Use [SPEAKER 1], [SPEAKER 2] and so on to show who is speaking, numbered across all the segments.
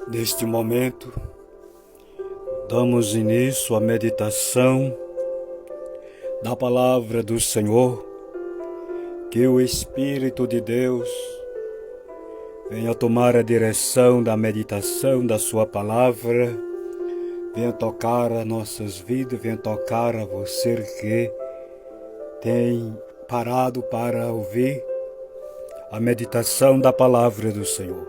[SPEAKER 1] Neste momento, damos início à meditação da Palavra do Senhor, que o Espírito de Deus venha tomar a direção da meditação da Sua Palavra, venha tocar as nossas vidas, venha tocar a você que tem parado para ouvir a meditação da Palavra do Senhor.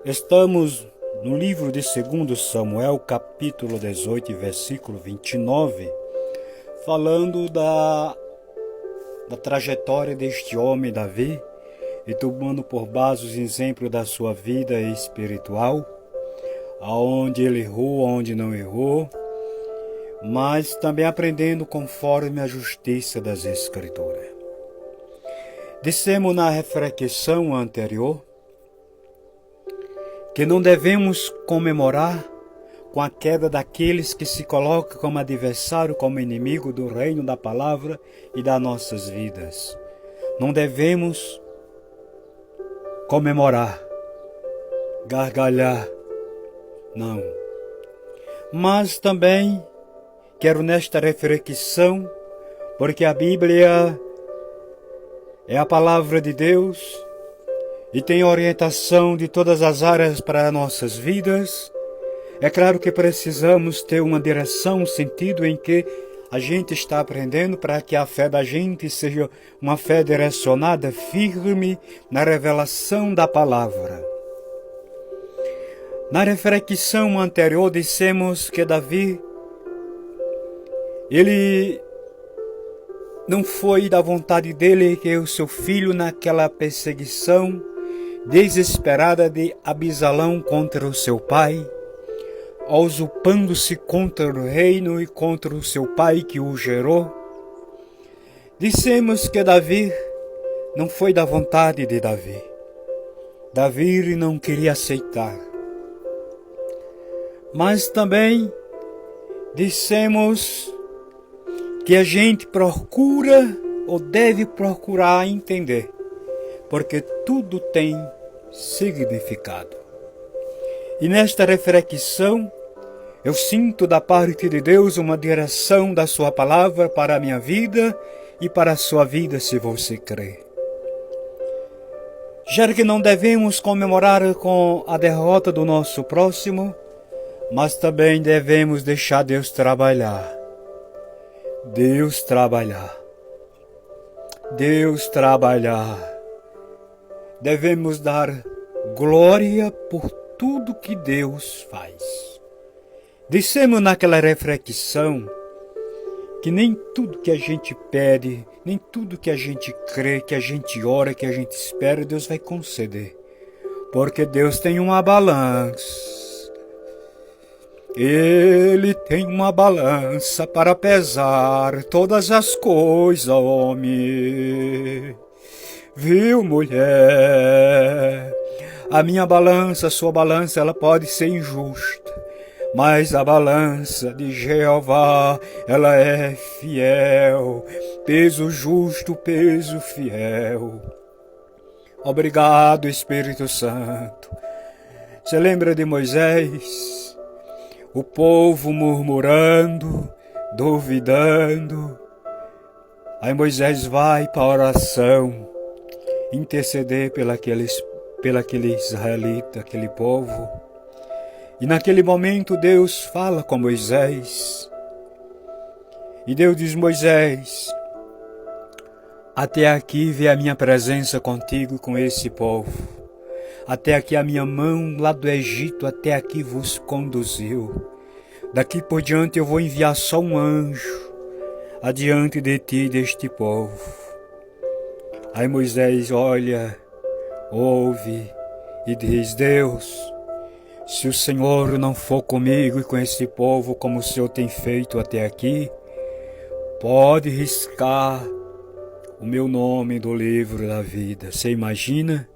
[SPEAKER 1] Estamos no livro de 2 Samuel, capítulo 18, versículo 29, falando da trajetória deste homem Davi e tomando por base os exemplos da sua vida espiritual, aonde ele errou, onde não errou, mas também aprendendo conforme a justiça das Escrituras. Dissemos na reflexão anterior que não devemos comemorar com a queda daqueles que se colocam como adversário, como inimigo do reino da palavra e das nossas vidas. Não devemos comemorar, gargalhar, não. Mas também quero nesta reflexão, porque a Bíblia é a palavra de Deus, e tem orientação de todas as áreas para nossas vidas. É claro que precisamos ter uma direção, um sentido em que a gente está aprendendo para que a fé da gente seja uma fé direcionada, firme na revelação da palavra. Na reflexão anterior dissemos que Davi, ele não foi da vontade dele que o seu filho naquela perseguição desesperada de Absalão contra o seu pai, usurpando-se contra o reino e contra o seu pai que o gerou. Dissemos que Davi não foi da vontade de Davi. Davi não queria aceitar. Mas também dissemos que a gente procura ou deve procurar entender, porque tudo tem significado. E nesta reflexão, eu sinto da parte de Deus uma direção da sua palavra para a minha vida e para a sua vida, se você crê. Já que não devemos comemorar com a derrota do nosso próximo, mas também devemos deixar Deus trabalhar. Deus trabalhar. Deus trabalhar. Devemos dar glória por tudo que Deus faz. Dissemos naquela reflexão que nem tudo que a gente pede, nem tudo que a gente crê, que a gente ora, que a gente espera, Deus vai conceder. Porque Deus tem uma balança. Ele tem uma balança para pesar todas as coisas, homem. Viu, mulher? A minha balança, a sua balança, ela pode ser injusta, mas a balança de Jeová, ela é fiel. Peso justo, peso fiel. Obrigado, Espírito Santo. Você lembra de Moisés? O povo murmurando, duvidando. Aí Moisés vai para a oração, interceder pelo aquele israelita, aquele povo. E naquele momento Deus fala com Moisés. E Deus diz: Moisés, até aqui vê a minha presença contigo, com esse povo. Até aqui a minha mão lá do Egito, até aqui vos conduziu. Daqui por diante eu vou enviar só um anjo adiante de ti, deste povo. Aí Moisés olha, ouve e diz: Deus, se o Senhor não for comigo e com esse povo como o Senhor tem feito até aqui, pode riscar o meu nome do livro da vida. Você imagina?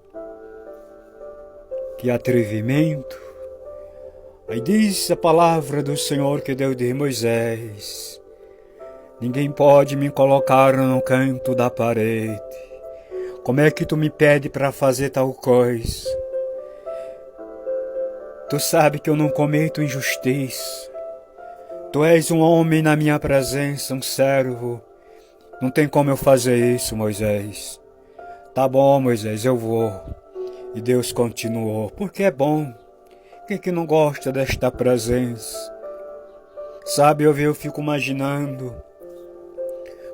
[SPEAKER 1] Que atrevimento! Aí diz a palavra do Senhor que Deus diz: Moisés, ninguém pode me colocar no canto da parede. Como é que tu me pede para fazer tal coisa? Tu sabe que eu não cometo injustiça. Tu és um homem na minha presença, um servo. Não tem como eu fazer isso, Moisés. Tá bom, Moisés, eu vou. E Deus continuou, porque é bom. Quem que não gosta desta presença? Sabe, eu fico imaginando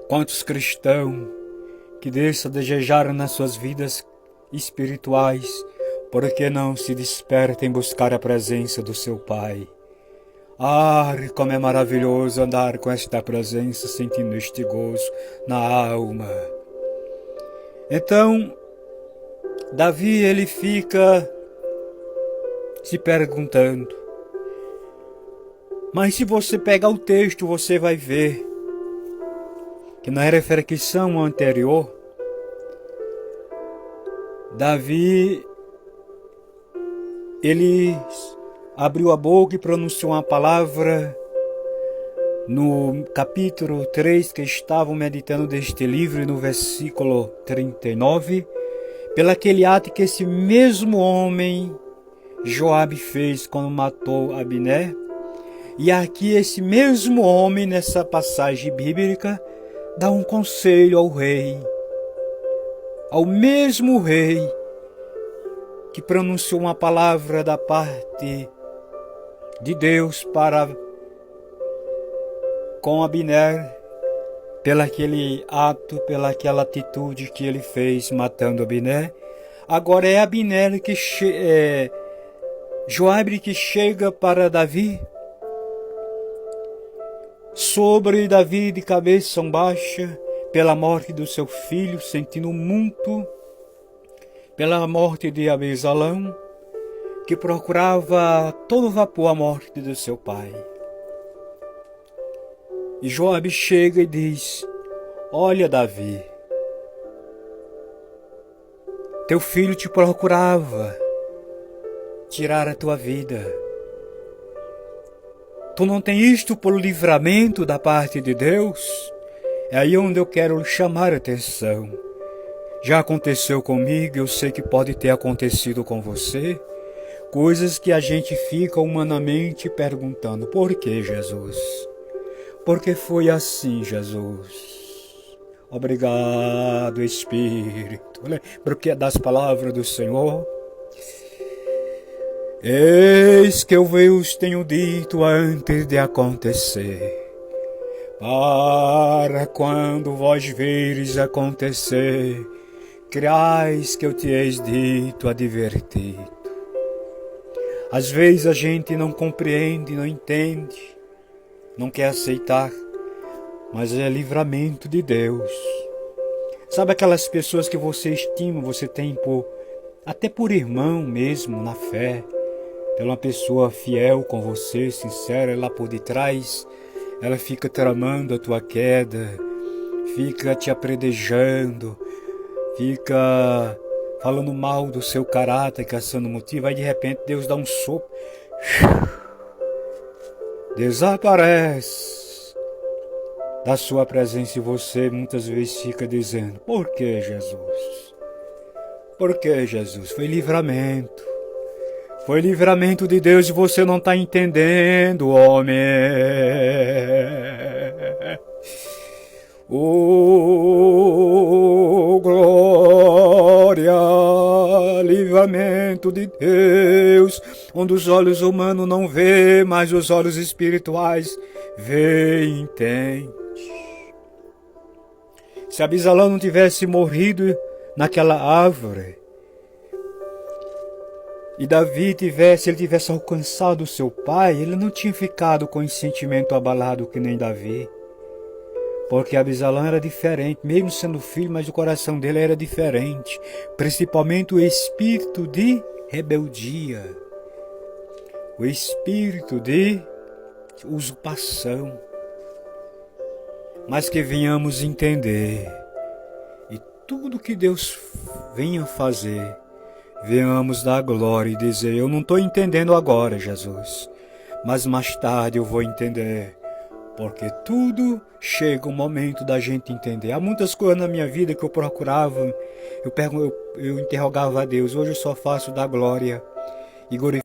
[SPEAKER 1] quantos cristãos que desejaram nas suas vidas espirituais, por que não se despertem em buscar a presença do seu Pai? Ah, como é maravilhoso andar com esta presença, sentindo este gozo na alma. Então, Davi, ele fica se perguntando. Mas se você pegar o texto, você vai ver que na reflexão anterior, Davi, ele abriu a boca e pronunciou uma palavra no capítulo 3, que estavam meditando deste livro, no versículo 39, pelaquele ato que esse mesmo homem, Joabe, fez quando matou Abner. E aqui esse mesmo homem, nessa passagem bíblica, dá um conselho ao rei, ao mesmo rei que pronunciou uma palavra da parte de Deus para com Abner, pelaquele ato, pelaquela atitude que ele fez matando Abner. Agora é Abner que Joabe que chega para Davi, sobre Davi de cabeça baixa, pela morte do seu filho, sentindo muito, pela morte de Abisalão, que procurava a todo vapor a morte do seu pai. E Joabe chega e diz: olha, Davi, teu filho te procurava tirar a tua vida. Tu não tem isto por livramento da parte de Deus? É aí onde eu quero chamar a atenção. Já aconteceu comigo, eu sei que pode ter acontecido com você. Coisas que a gente fica humanamente perguntando: por que, Jesus? Por que foi assim, Jesus? Obrigado, Espírito. Porque das palavras do Senhor. Eis que eu vos tenho dito antes de acontecer, para quando vós vires acontecer, creais que eu te eis dito, advertido. Às vezes a gente não compreende, não entende, não quer aceitar, mas é livramento de Deus. Sabe aquelas pessoas que você estima, você tem até por irmão mesmo, na fé, ela é uma pessoa fiel com você, sincera, lá por detrás, ela fica tramando a tua queda, fica te apredejando, fica falando mal do seu caráter, caçando motivo, aí de repente Deus dá um sopro, desaparece da sua presença e você muitas vezes fica dizendo: por que, Jesus? Por que, Jesus? Foi livramento. Foi livramento de Deus e você não está entendendo, homem. Oh, glória, livramento de Deus, onde os olhos humanos não vê, mas os olhos espirituais vê e entende. Se Abisalão não tivesse morrido naquela árvore, e Davi tivesse alcançado o seu pai, ele não tinha ficado com esse sentimento abalado que nem Davi. Porque Abisalão era diferente, mesmo sendo filho, mas o coração dele era diferente. Principalmente o espírito de rebeldia. O espírito de usurpação. Mas que venhamos entender. E tudo que Deus venha fazer, venhamos dar glória e dizer: eu não estou entendendo agora, Jesus, mas mais tarde eu vou entender, porque tudo chega um momento da gente entender. Há muitas coisas na minha vida que eu procurava, eu interrogava a Deus. Hoje eu só faço da glória e glorificar